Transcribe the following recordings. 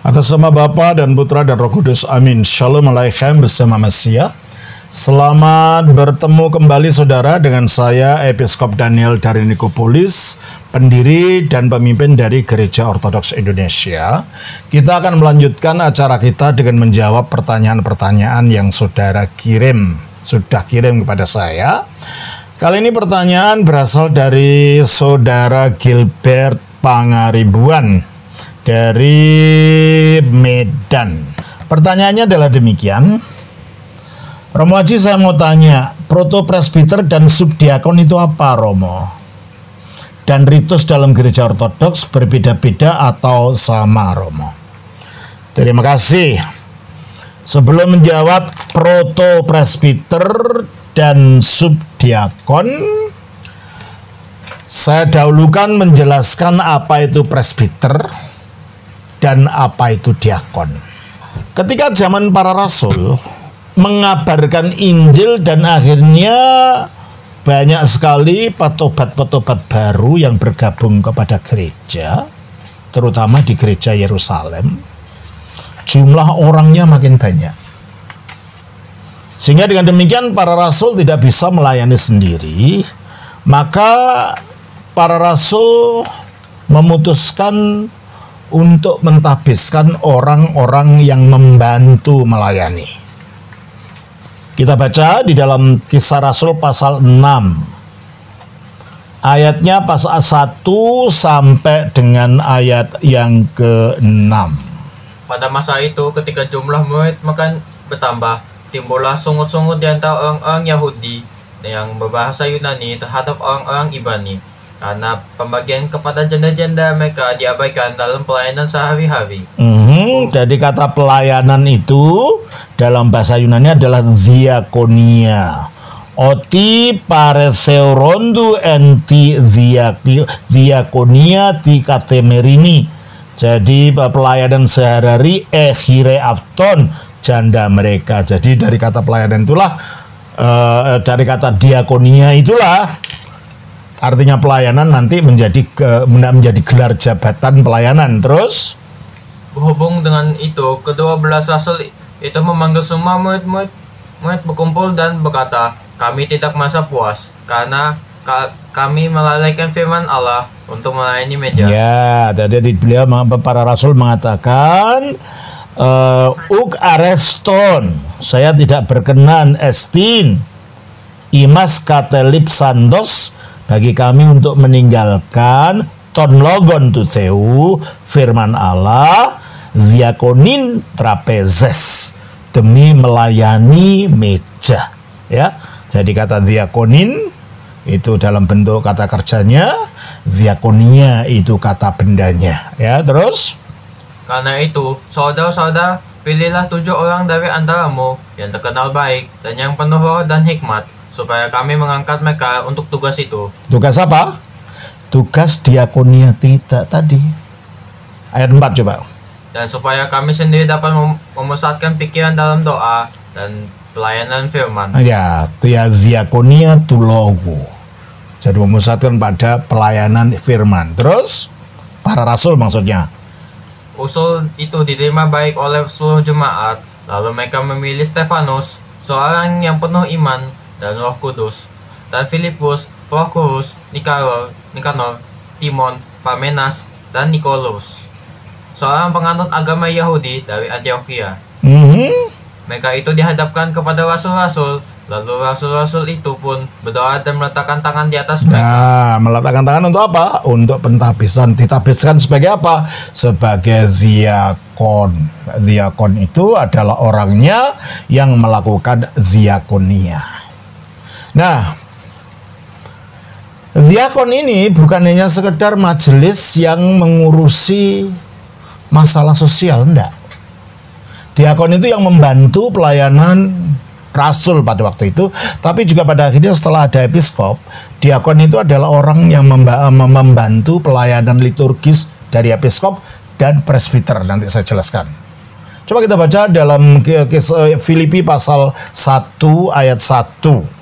Atas nama Bapa dan Putra dan Roh Kudus, amin. Shalom Aleichem bersama Mesia. Selamat bertemu kembali saudara dengan saya Episkop Daniel dari Nikopolis, pendiri dan pemimpin dari Gereja Ortodoks Indonesia. Kita akan melanjutkan acara kita dengan menjawab pertanyaan-pertanyaan yang sudah kirim kepada saya. Kali ini pertanyaan berasal dari saudara Gilbert Pangaribuan dari Medan. Pertanyaannya adalah demikian. Romo Haji, saya mau tanya, protopresbiter dan subdiakon itu apa, Romo? Dan ritus dalam gereja ortodoks berbeda-beda atau sama, Romo? Terima kasih. Sebelum menjawab protopresbiter dan subdiakon, saya dahulukan menjelaskan apa itu presbiter dan apa itu diakon. Ketika zaman para rasul mengabarkan Injil dan akhirnya banyak sekali petobat-petobat baru yang bergabung kepada gereja, terutama di gereja Yerusalem, jumlah orangnya makin banyak. Sehingga dengan demikian para rasul tidak bisa melayani sendiri, maka para rasul memutuskan untuk mentahbiskan orang-orang yang membantu melayani. Kita baca di dalam Kisah Rasul pasal 6. Ayatnya pasal 1 sampai dengan ayat yang ke-6. Pada masa itu ketika jumlah murid makan bertambah, timbullah sungut-sungut di antara orang-orang Yahudi yang berbahasa Yunani terhadap orang-orang Ibrani, karena pembagian kepada janda-janda mereka diabaikan dalam pelayanan sehari-hari. Jadi kata pelayanan itu dalam bahasa Yunani adalah diakonia. Oti pareseurondu enti diakonia ti katemerini. Jadi pelayanan sehari-hari ehire afton, janda mereka. Jadi dari kata pelayanan itulah, dari kata diakonia itulah, artinya pelayanan nanti menjadi gelar jabatan pelayanan. Terus berhubung dengan itu, kedua belas rasul itu memanggil semua murid berkumpul dan berkata, kami tidak merasa puas karena kami melalaikan firman Allah untuk melayani meja. Ya, tadi beliau para rasul mengatakan, uk areston, saya tidak berkenan estin imas katelip sandos, bagi kami untuk meninggalkan ton logon tu theu firman Allah diakonin trapezes, demi melayani meja. Ya, jadi kata diakonin itu dalam bentuk kata kerjanya, diakonia itu kata bendanya. Ya, terus karena itu saudara-saudara, pilihlah 7 orang dari antaramu yang terkenal baik dan yang penuh roh dan hikmat, supaya kami mengangkat mereka untuk tugas itu. Tugas apa? Tugas diakonia tidak tadi. Ayat 4 coba. Dan supaya kami sendiri dapat memusatkan pikiran dalam doa dan pelayanan firman. Ya, diakonia tulogu. Jadi memusatkan pada pelayanan firman. Terus para rasul maksudnya. Usul itu diterima baik oleh seluruh jemaat. Lalu mereka memilih Stefanus, seorang yang penuh iman dan Roh Kudus, dan Filipus, Prokhorus, Nikanor, Timon, Parmenas, dan Nikolus, seorang penganut agama Yahudi dari Antioquia. Mereka itu dihadapkan kepada rasul-rasul, lalu rasul-rasul itu pun berdoa dan meletakkan tangan di atas mereka. Nah, meletakkan tangan untuk apa? Untuk pentahbisan. Ditahbiskan sebagai apa? Sebagai diakon. Diakon itu adalah orangnya yang melakukan diakonia. Nah, diakon ini bukan hanya sekedar majelis yang mengurusi masalah sosial, enggak. Diakon itu yang membantu pelayanan rasul pada waktu itu, tapi juga pada akhirnya setelah ada episkop, diakon itu adalah orang yang membantu pelayanan liturgis dari episkop dan presbiter. Nanti saya jelaskan. Coba kita baca dalam Filipi pasal 1 ayat 1.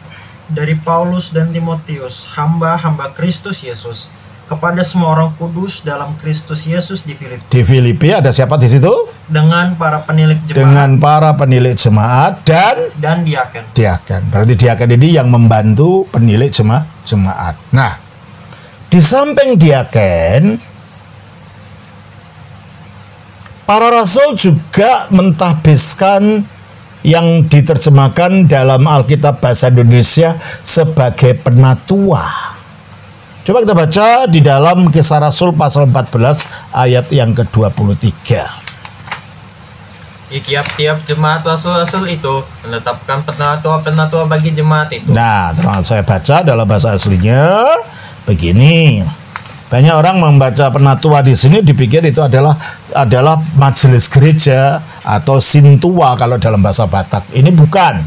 Dari Paulus dan Timotius, hamba-hamba Kristus Yesus, kepada semua orang kudus dalam Kristus Yesus di Filipi. Di Filipi ada siapa di situ? Dengan para penilik jemaat Dengan para penilik jemaat dan diaken. diaken. Berarti diaken ini yang membantu penilik jemaat. Nah, di samping diaken, para rasul juga mentahbiskan yang diterjemahkan dalam Alkitab bahasa Indonesia sebagai penatua. Coba kita baca di dalam Kisah Rasul pasal 14 ayat yang ke-23. Di tiap-tiap jemaat rasul-rasul itu menetapkan penatua-penatua bagi jemaat itu. Nah, terus saya baca dalam bahasa aslinya begini. Banyak orang membaca penatua di sini dipikir itu adalah majelis gereja atau sintua kalau dalam bahasa Batak. Ini bukan.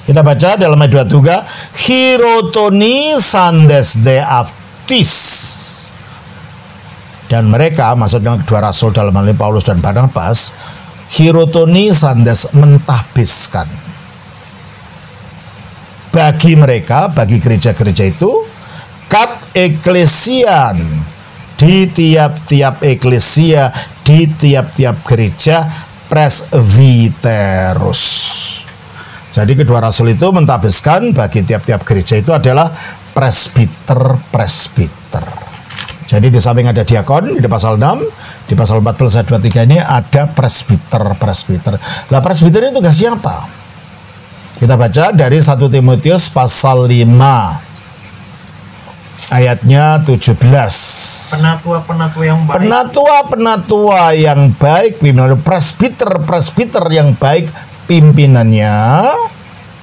Kita baca dalam ayat 23, Hirotoni sandes de aftis. Dan mereka, maksudnya kedua rasul dalam hal ini Paulus dan Barnabas, Hirotoni sandes mentahbiskan bagi mereka, bagi gereja-gereja itu, kat eklesian di tiap-tiap eklesia, di tiap-tiap gereja presbiterus. Jadi kedua rasul itu mentahbiskan bagi tiap-tiap gereja itu adalah presbiter. Jadi di samping ada diakon di pasal 6, di pasal 14 ayat 23 ini ada presbiter. Lah presbiter itu tugasnya apa? Kita baca dari 1 Timotius pasal 5 ayatnya 17. Penatua-penatua yang baik. Penatua-penatua yang baik, pimpinan presbiter yang baik, pimpinannya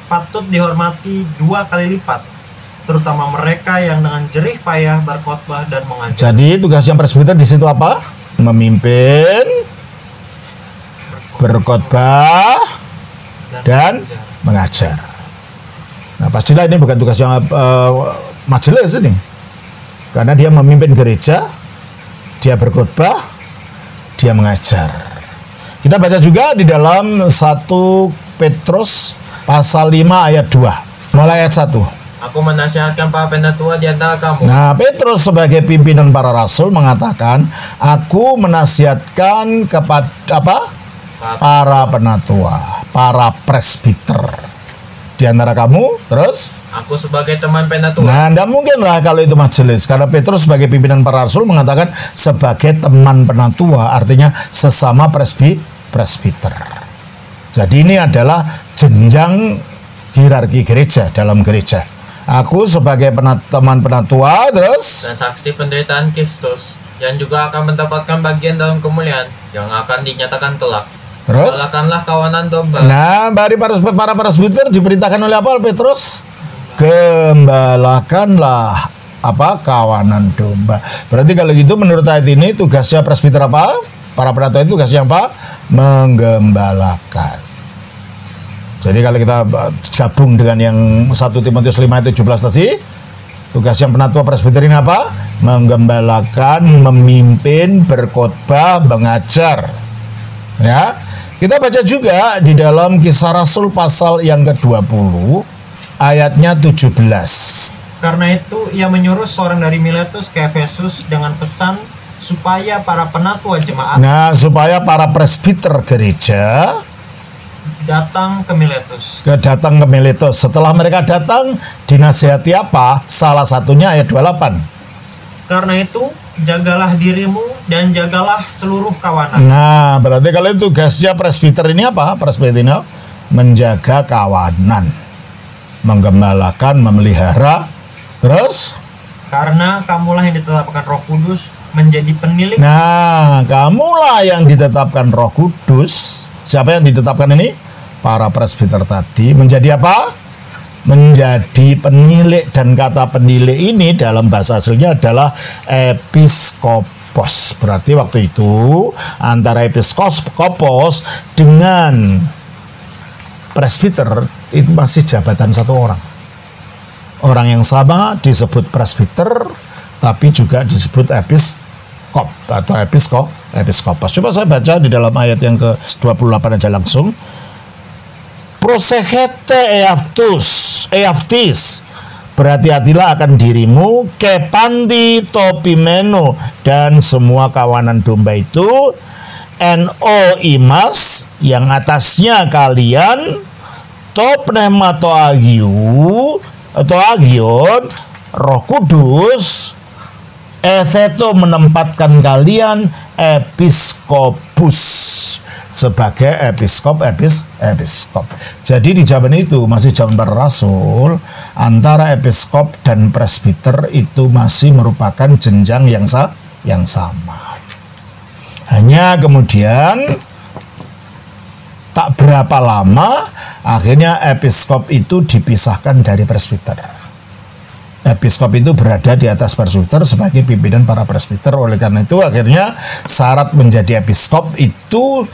patut dihormati 2 kali lipat, terutama mereka yang dengan jerih payah berkhotbah dan mengajar. Jadi tugas yang presbiter di situ apa? Memimpin, berkhotbah, dan mengajar. Nah, pastilah ini bukan tugas yang majelis ini, karena dia memimpin gereja, dia berkhotbah, dia mengajar. Kita baca juga di dalam 1 Petrus pasal 5 ayat 2. Mulai ayat 1. Aku menasihatkan para penatua di antara kamu. Nah, Petrus sebagai pimpinan para rasul mengatakan, aku menasihatkan kepada apa? Para penatua, para presbiter di antara kamu. Terus? Aku sebagai teman penatua. Nah, tidak mungkin lah kalau itu majelis, karena Petrus sebagai pimpinan para rasul mengatakan sebagai teman penatua, artinya sesama presbiter. Jadi ini adalah jenjang hierarki gereja dalam gereja. Aku sebagai teman penatua, terus dan saksi penderitaan Kristus yang juga akan mendapatkan bagian dalam kemuliaan yang akan dinyatakan kelak. Terus? Gembalakanlah kawanan domba. Nah, dari para presbiter diperintahkan oleh apa Petrus? Gembalakanlah apa? Kawanan domba. Berarti kalau gitu menurut ayat ini tugasnya presbiter apa? Para penatua itu tugasnya apa? Menggembalakan. Jadi kalau kita gabung dengan yang 1 Timotius 5 ayat 17 tadi, tugas yang penatua presbiter ini apa? Menggembalakan, memimpin, berkhotbah, mengajar. Ya. Kita baca juga di dalam Kisah Rasul pasal yang ke-20 ayatnya 17. Karena itu ia menyuruh seorang dari Miletus ke Efesus dengan pesan supaya para penatua jemaat supaya para presbiter gereja datang ke Miletus. Datang ke Miletus. Setelah mereka datang, dinasihati apa? Salah satunya ayat 28. Karena itu jagalah dirimu dan jagalah seluruh kawanan. Nah, berarti kalau itu tugasnya presbiter ini apa? Presbiter ini menjaga kawanan, menggembalakan, memelihara. Terus? Karena kamulah yang ditetapkan Roh Kudus menjadi penilik. Nah, kamulah yang ditetapkan Roh Kudus. Siapa yang ditetapkan ini? Para presbiter tadi. Menjadi apa? Menjadi penilik. Dan kata penilik ini dalam bahasa aslinya adalah episkopos. Berarti waktu itu antara episkopos dengan presbiter itu masih jabatan satu orang. Orang yang sama disebut presbiter, tapi juga disebut episkop atau episkopos. Coba saya baca di dalam ayat yang ke-28 aja langsung. Prosehete eaftis berhati-hatilah akan dirimu, kepanti topimeno, dan semua kawanan domba itu, no imas, yang atasnya kalian, to pneuma to agion, Roh Kudus, etheto menempatkan kalian episkopus sebagai episkop. Jadi di zaman itu masih zaman para rasul, antara episkop dan presbiter itu masih merupakan jenjang yang sama. Hanya kemudian tak berapa lama akhirnya episkop itu dipisahkan dari presbiter. Episkop itu berada di atas presbiter sebagai pimpinan para presbiter. Oleh karena itu akhirnya syarat menjadi episkop itu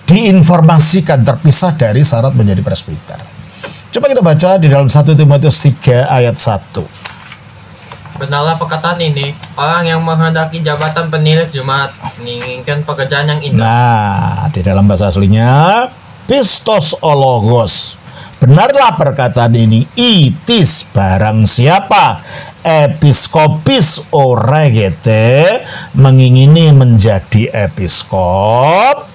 diinformasikan terpisah dari syarat menjadi presbiter. Coba kita baca di dalam 1 Timotius 3 ayat 1. Benarlah perkataan ini, orang yang menghendaki jabatan penilik jemaat menginginkan pekerjaan yang indah. Nah, di dalam bahasa aslinya pistos ologos. Benarlah perkataan ini, itis barang siapa episkopis oregete mengingini menjadi episkop,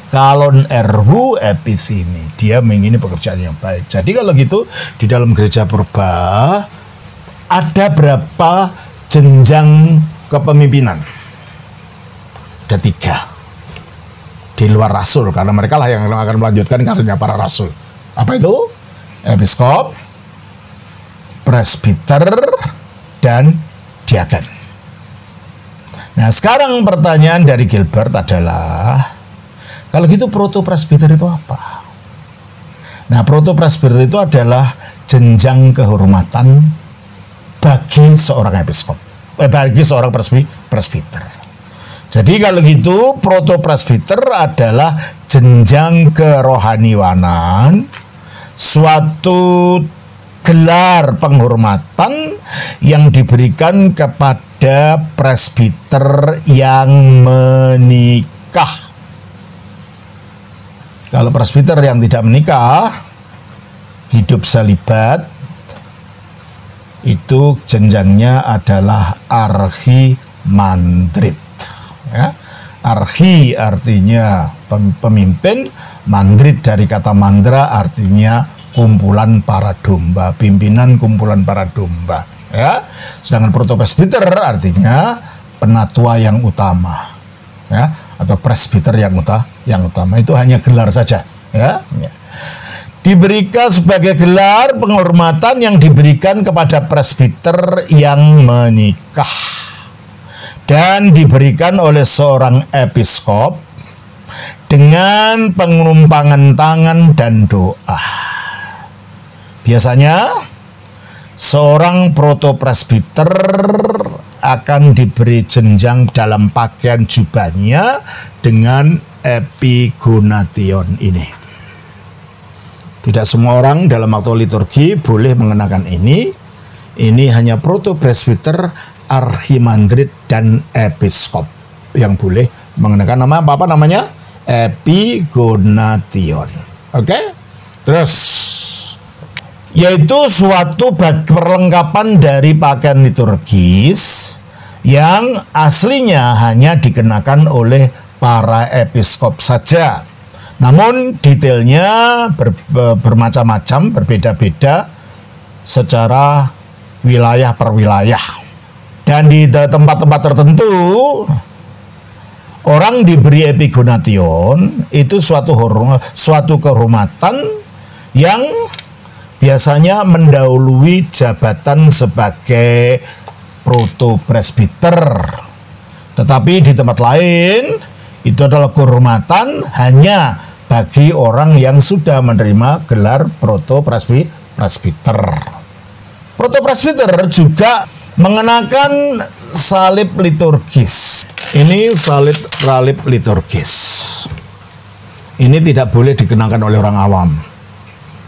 kalon erhu epithimi, dia mengingini pekerjaan yang baik. Jadi kalau gitu di dalam gereja purba ada berapa jenjang kepemimpinan? Ada 3 di luar rasul, karena mereka lah yang akan melanjutkan karirnya para rasul. Apa itu? Episkop, presbiter, dan diaken. Nah, sekarang pertanyaan dari Gilbert adalah, kalau gitu proto-presbiter itu apa? Nah, proto-presbiter itu adalah jenjang kehormatan bagi seorang episkop, bagi seorang presbiter. Jadi kalau gitu proto-presbiter adalah jenjang kerohaniwanan, suatu gelar penghormatan yang diberikan kepada presbiter yang menikah. Kalau presbiter yang tidak menikah, hidup selibat, itu jenjangnya adalah archimandrit. Ya. Archi artinya pemimpin, mandrit dari kata mandra artinya kumpulan para domba, pimpinan kumpulan para domba. Ya. Sedangkan protopresbiter artinya penatua yang utama, ya, atau presbiter yang utama. Itu hanya gelar saja. Ya. Diberikan sebagai gelar penghormatan yang diberikan kepada presbiter yang menikah dan diberikan oleh seorang episkop dengan pengelumpangan tangan dan doa. Biasanya seorang protopresbiter akan diberi jenjang dalam pakaian jubahnya dengan epigonation ini. Tidak semua orang dalam waktu liturgi boleh mengenakan ini. Ini hanya protopresbiter, archimandrit, dan episkop yang boleh mengenakan apa namanya? Epigonation. Oke? Terus, yaitu suatu perlengkapan dari pakaian liturgis yang aslinya hanya dikenakan oleh para episkop saja. Namun detailnya bermacam-macam, berbeda-beda secara wilayah per wilayah. Dan di tempat-tempat tertentu orang diberi epigonation itu suatu kehormatan yang biasanya mendahului jabatan sebagai protopresbiter. Tetapi di tempat lain itu adalah kehormatan hanya bagi orang yang sudah menerima gelar protopresbiter. Protopresbiter juga mengenakan salib liturgis. Ini salib liturgis. Ini tidak boleh dikenakan oleh orang awam.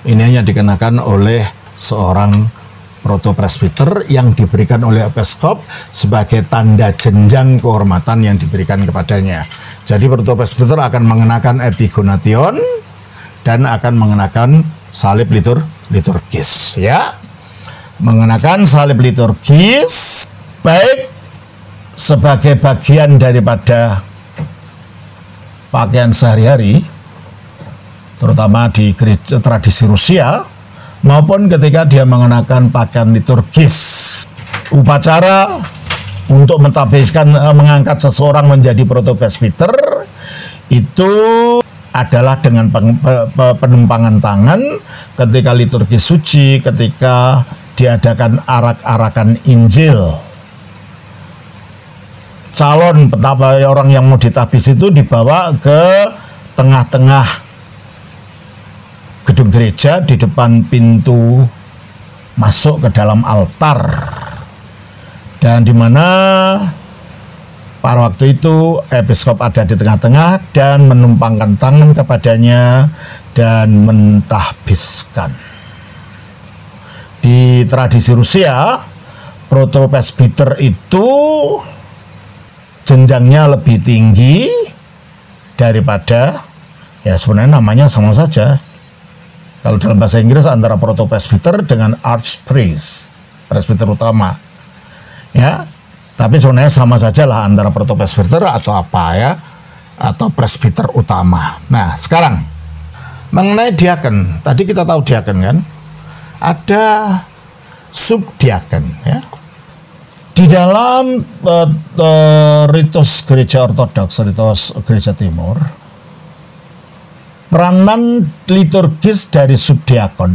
Ini hanya dikenakan oleh seorang protopresbiter yang diberikan oleh episkop sebagai tanda jenjang kehormatan yang diberikan kepadanya. Jadi protopresbiter akan mengenakan epigonation dan akan mengenakan salib liturgis, ya. Mengenakan salib liturgis baik sebagai bagian daripada pakaian sehari-hari, terutama di gereja tradisi Rusia, maupun ketika dia mengenakan pakaian liturgis. Upacara untuk mentabiskan, mengangkat seseorang menjadi protopresbiter itu adalah dengan penumpangan tangan ketika liturgi suci, ketika diadakan arak-arakan Injil. Calon orang yang mau ditabis itu dibawa ke tengah-tengah gedung gereja di depan pintu masuk ke dalam altar, dan di mana pada waktu itu episkop ada di tengah-tengah dan menumpangkan tangan kepadanya dan mentahbiskan. Di tradisi Rusia, protopresbiter itu jenjangnya lebih tinggi daripada, ya sebenarnya namanya sama saja. Kalau dalam bahasa Inggris antara protopresbiter dengan archpriest, presbiter utama. Ya, tapi sebenarnya sama saja lah antara protopresbiter atau apa ya, atau presbiter utama. Nah, sekarang mengenai diaken, tadi kita tahu diaken kan, ada subdiaken ya. Di dalam ritus gereja ortodoks, ritus gereja timur, peranan liturgis dari subdiakon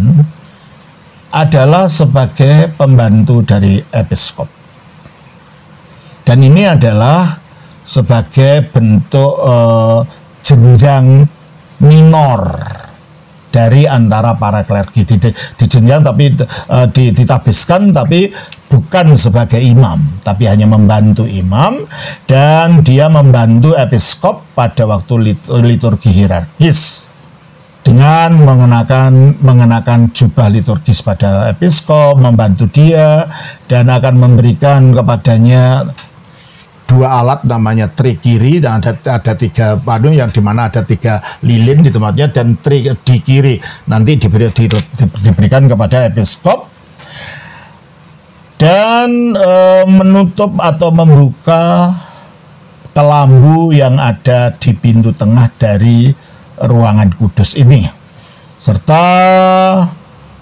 adalah sebagai pembantu dari episkop. Dan ini adalah sebagai bentuk jenjang minor dari antara para klergi, dijenjang tapi ditabiskan, tapi bukan sebagai imam, tapi hanya membantu imam, dan dia membantu episkop pada waktu liturgi hierarkis dengan mengenakan jubah liturgis pada episkop, membantu dia, dan akan memberikan kepadanya dua alat namanya trikiri, dan ada tiga padu yang dimana ada tiga lilin di tempatnya, dan di kiri nanti diberikan kepada episkop, dan menutup atau membuka kelambu yang ada di pintu tengah dari ruangan kudus ini, serta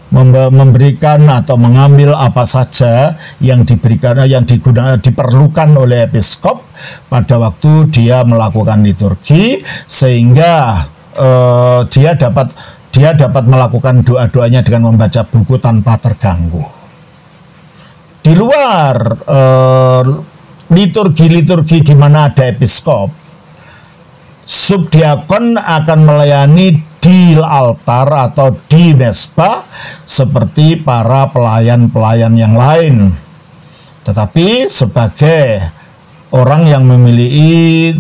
memberikan atau mengambil apa saja yang diperlukan oleh episkop pada waktu dia melakukan liturgi, sehingga dia dapat melakukan doa-doanya dengan membaca buku tanpa terganggu. Di luar liturgi-liturgi di mana ada episkop, subdiakon akan melayani di altar atau di mesbah seperti para pelayan-pelayan yang lain, tetapi sebagai orang yang memiliki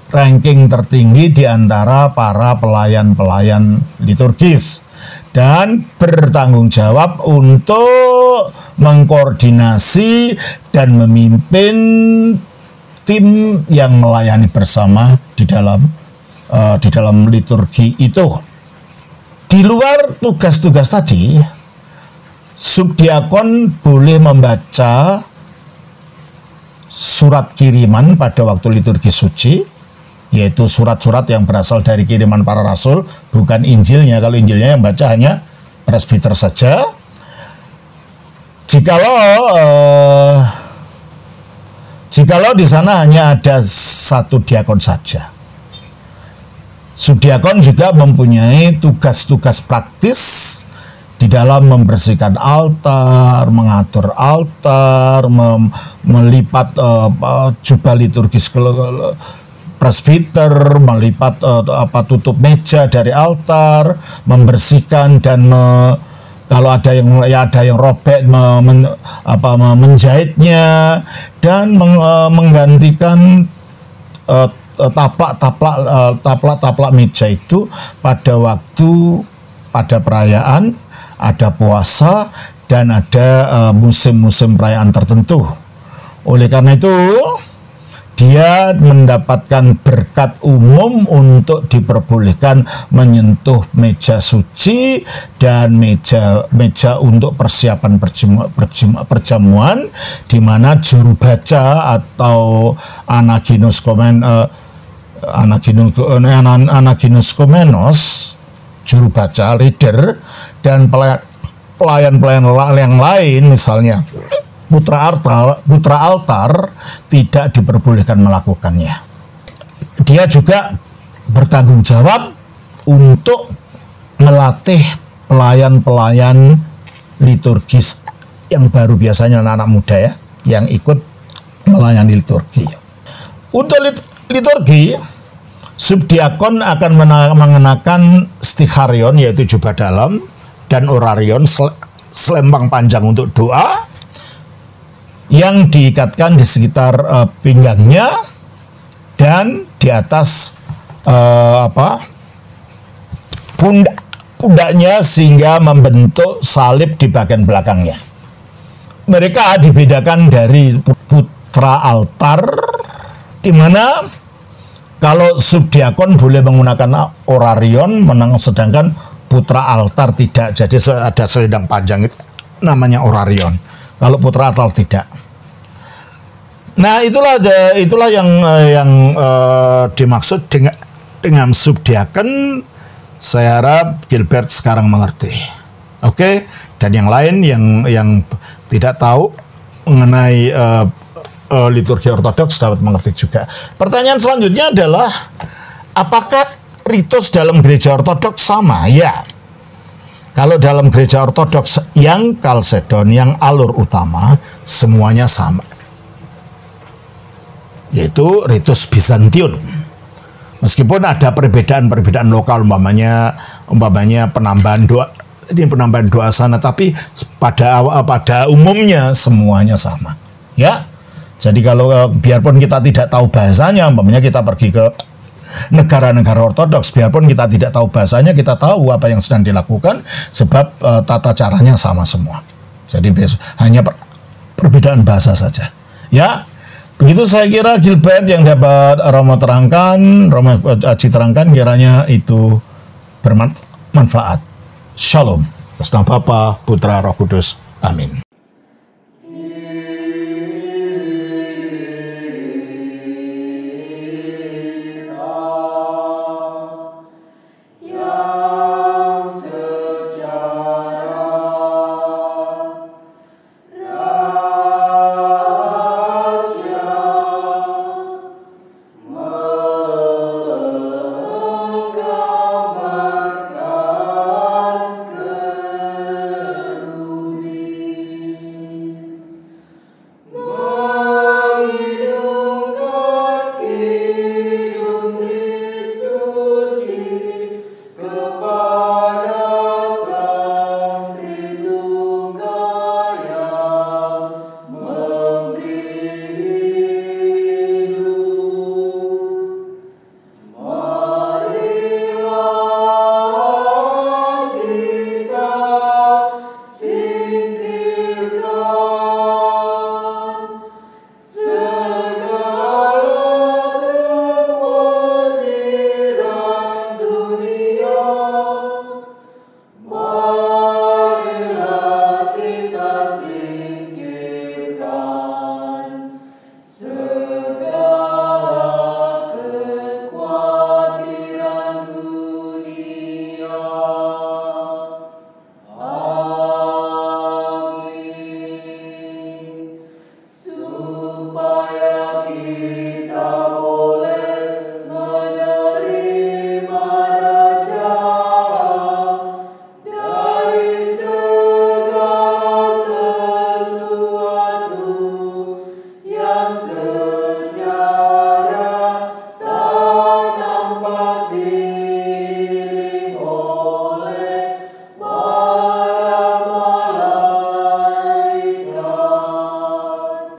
ranking tertinggi di antara para pelayan-pelayan liturgis dan bertanggung jawab untuk mengkoordinasi dan memimpin tim yang melayani bersama di dalam liturgi itu. Di luar tugas-tugas tadi, subdiakon boleh membaca surat kiriman pada waktu liturgi suci, yaitu surat-surat yang berasal dari kiriman para rasul, bukan Injilnya. Kalau Injilnya yang baca hanya presbiter saja. Jikalau di sana hanya ada satu diakon saja, subdiakon juga mempunyai tugas-tugas praktis di dalam membersihkan altar, mengatur altar, melipat jubah liturgis presbiter, melipat tutup meja dari altar, membersihkan dan kalau ada yang robek menjahitnya, dan menggantikan taplak meja itu pada perayaan, ada puasa, dan ada musim-musim perayaan tertentu. Oleh karena itu, dia mendapatkan berkat umum untuk diperbolehkan menyentuh meja suci dan meja untuk persiapan perjamuan, di mana juru baca atau anaginos, juru baca, leader, dan pelayan-pelayan yang lain, misalnya putra altar tidak diperbolehkan melakukannya. Dia juga bertanggung jawab untuk melatih pelayan-pelayan liturgis yang baru, biasanya anak-anak muda ya, yang ikut melayani liturgi. Untuk liturgi, subdiakon akan mengenakan sticharion, yaitu jubah dalam, dan orarion, selempang panjang untuk doa, yang diikatkan di sekitar pinggangnya dan di atas pundaknya, sehingga membentuk salib di bagian belakangnya. Mereka dibedakan dari putra altar, di mana kalau subdiakon boleh menggunakan orarion, sedangkan putra altar tidak. Jadi ada selendang panjang itu namanya orarion. Kalau putra altar tidak. Nah, itulah yang dimaksud dengan subdiakon. Saya harap Gilbert sekarang mengerti. Oke, dan yang lain yang tidak tahu mengenai liturgi ortodoks dapat mengerti juga. Pertanyaan selanjutnya adalah, apakah ritus dalam gereja ortodoks sama? Ya. Kalau dalam gereja ortodoks yang Kalsedon, yang alur utama, semuanya sama, yaitu ritus Bizantium. Meskipun ada perbedaan lokal, umpamanya penambahan doa sana, tapi pada umumnya semuanya sama. Ya. Jadi kalau biarpun kita tidak tahu bahasanya, umpamanya kita pergi ke negara-negara ortodoks, biarpun kita tidak tahu bahasanya, kita tahu apa yang sedang dilakukan, sebab tata caranya sama semua. Jadi hanya perbedaan bahasa saja. Ya, begitu saya kira Gilbert yang dapat Romo Aji terangkan, kiranya itu bermanfaat. Shalom. Atas nama Bapa, Putra, Roh Kudus. Amin.